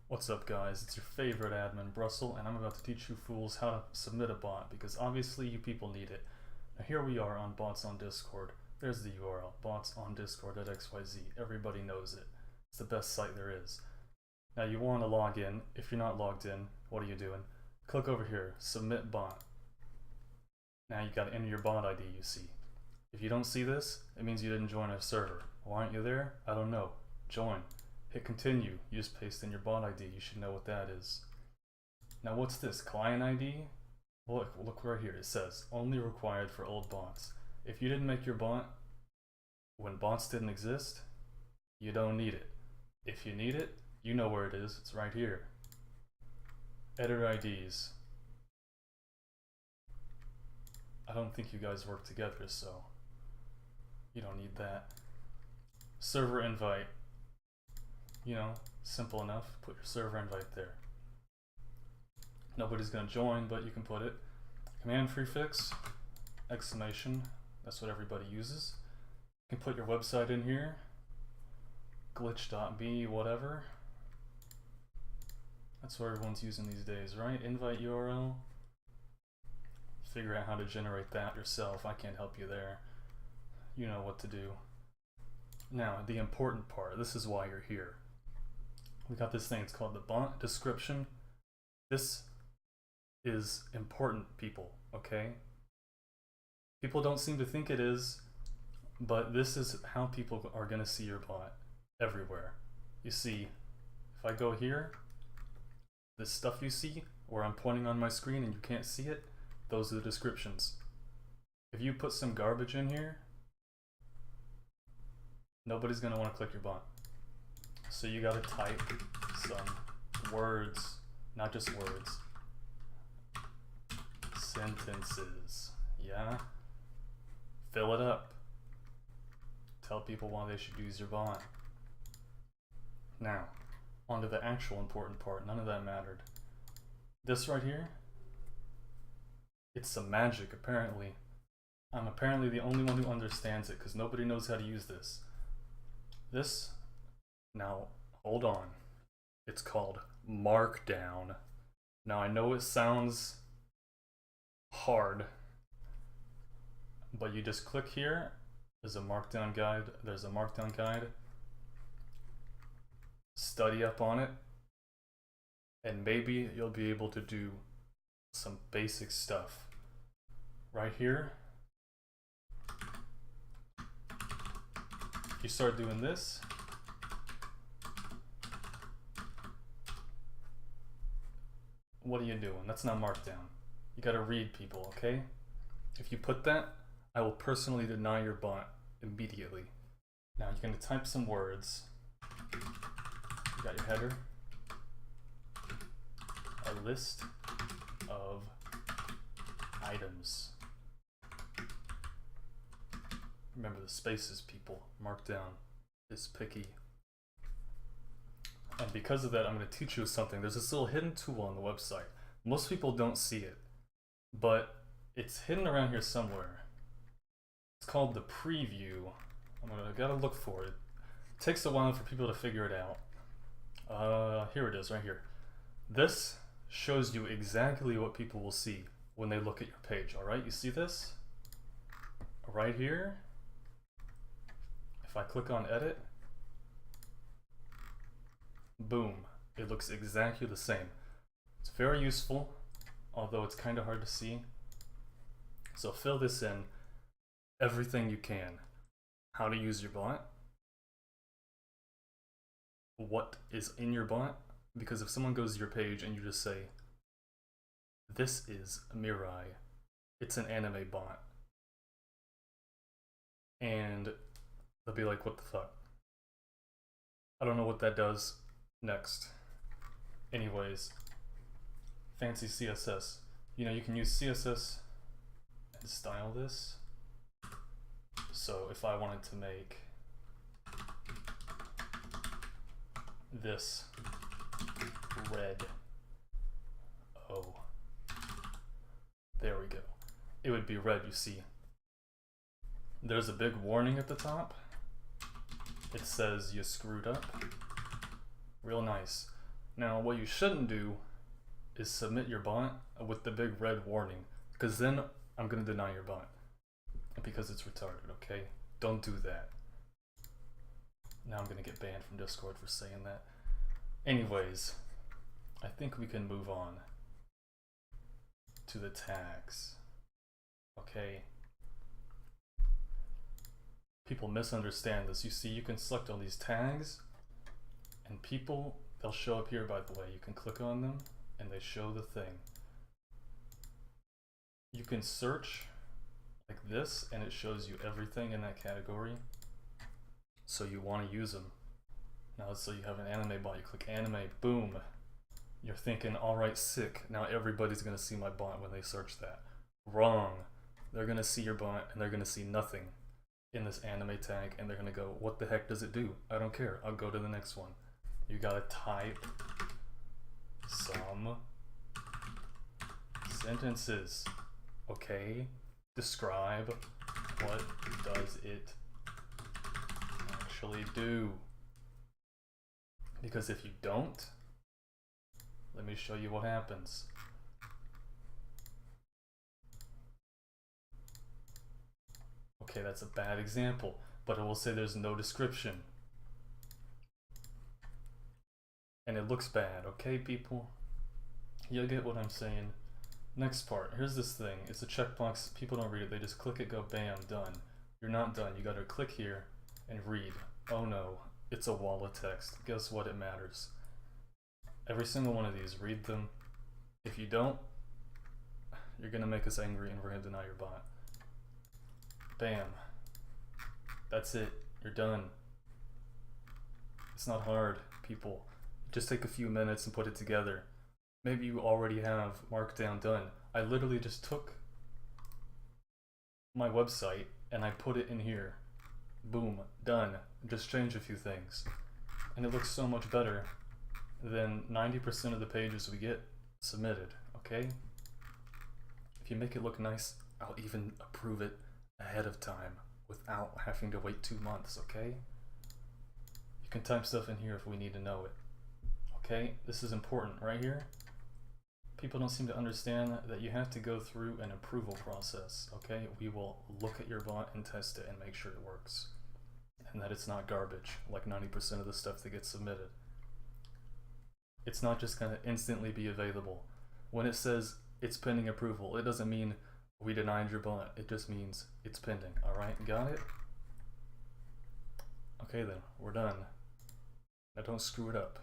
What's up guys, it's your favorite admin Brussel, and I'm about to teach you fools how to submit a bot, because obviously you people need it. Now here we are on Bots on Discord. There's the URL, botsondiscord.xyz. Everybody knows it. It's the best site there is. Now you want to log in. If you're not logged in, what are you doing? Click over here, submit bot. Now you gotta enter your bot ID you see. If you don't see this, it means you didn't join our server. Why aren't you there? I don't know. Join. Hit continue. You just paste in your bot ID. You should know what that is. Now what's this? Client ID? Look right here. It says only required for old bots. If you didn't make your bot when bots didn't exist, you don't need it. If you need it, you know where it is. It's right here. Editor IDs. I don't think you guys work together, so you don't need that. Server invite. You know, simple enough. Put your server invite there. Nobody's gonna join, but you can put it. Command prefix, exclamation. That's what everybody uses. You can put your website in here. Glitch.me, whatever. That's what everyone's using these days, right? Invite URL. Figure out how to generate that yourself. I can't help you there. You know what to do. Now, the important part. This is why you're here. We got this thing, it's called the bot description. This is important, people, okay? People don't seem to think it is, but this is how people are gonna see your bot everywhere. You see, if I go here, this stuff you see, where I'm pointing on my screen and you can't see it, those are the descriptions. If you put some garbage in here, nobody's gonna wanna click your bot. So you gotta type some words, not just words, sentences, yeah? Fill it up. Tell people why they should use your bot. Now, on to the actual important part. None of that mattered. This right here, it's some magic apparently. I'm apparently the only one who understands it because nobody knows how to use this. This, now hold on, it's called Markdown. Now I know it sounds hard, but you just click here. There's a Markdown guide. There's a Markdown guide. Study up on it, and maybe you'll be able to do some basic stuff. Right here, you start doing this. What are you doing? That's not Markdown. You gotta read, people, okay? If you put that, I will personally deny your bot immediately. Now you're gonna type some words. You got your header. A list of items. Remember the spaces, people. Markdown is picky. And because of that, I'm going to teach you something. There's this little hidden tool on the website. Most people don't see it, but it's hidden around here somewhere. It's called the preview. I gotta look for it. It takes a while for people to figure it out. Here it is, right here. This shows you exactly what people will see when they look at your page, alright? You see this? Right here. If I click on edit, boom, it looks exactly the same. It's very useful, although it's kind of hard to see. So fill this in, everything you can. How to use your bot, what is in your bot, because if someone goes to your page and you just say, this is Mirai, it's an anime bot, and they'll be like, what the fuck? I don't know what that does. Next. Anyways, fancy CSS. You know, you can use CSS and style this. So if I wanted to make this red, oh, there we go. It would be red, you see. There's a big warning at the top. It says you screwed up. Real nice. Now, what you shouldn't do is submit your bot with the big red warning, because then I'm gonna deny your bot because it's retarded, okay? Don't do that. Now I'm gonna get banned from Discord for saying that. Anyways, I think we can move on to the tags, okay? People misunderstand this. You see, you can select on these tags, and people, they'll show up here, by the way. You can click on them, and they show the thing. You can search like this, and it shows you everything in that category. So you want to use them. Now let's say you have an anime bot. You click anime, boom. You're thinking, alright, sick. Now everybody's going to see my bot when they search that. Wrong. They're going to see your bot, and they're going to see nothing in this anime tag, and they're going to go, what the heck does it do? I don't care. I'll go to the next one. You got to type some sentences. Okay? Describe what does it actually do. Because if you don't, let me show you what happens. Okay, that's a bad example, but it will say there's no description. And it looks bad, okay, people? You'll get what I'm saying. Next part, here's this thing. It's a checkbox. People don't read it. They just click it, go bam, done. You're not done. You gotta click here and read. Oh no, it's a wall of text. Guess what? It matters. Every single one of these, read them. If you don't, you're gonna make us angry and we're gonna deny your bot. Bam. That's it. You're done. It's not hard, people. Just take a few minutes and put it together. Maybe you already have Markdown done. I literally just took my website and I put it in here. Boom, done. Just change a few things. And it looks so much better than 90% of the pages we get submitted, okay? If you make it look nice, I'll even approve it ahead of time without having to wait 2 months, okay? You can type stuff in here if we need to know it. Okay, this is important right here. People don't seem to understand that you have to go through an approval process, okay? We will look at your bot and test it and make sure it works. And that it's not garbage, like 90% of the stuff that gets submitted. It's not just gonna instantly be available. When it says it's pending approval, it doesn't mean we denied your bot, it just means it's pending, alright? Got it? Okay then, we're done. Now don't screw it up.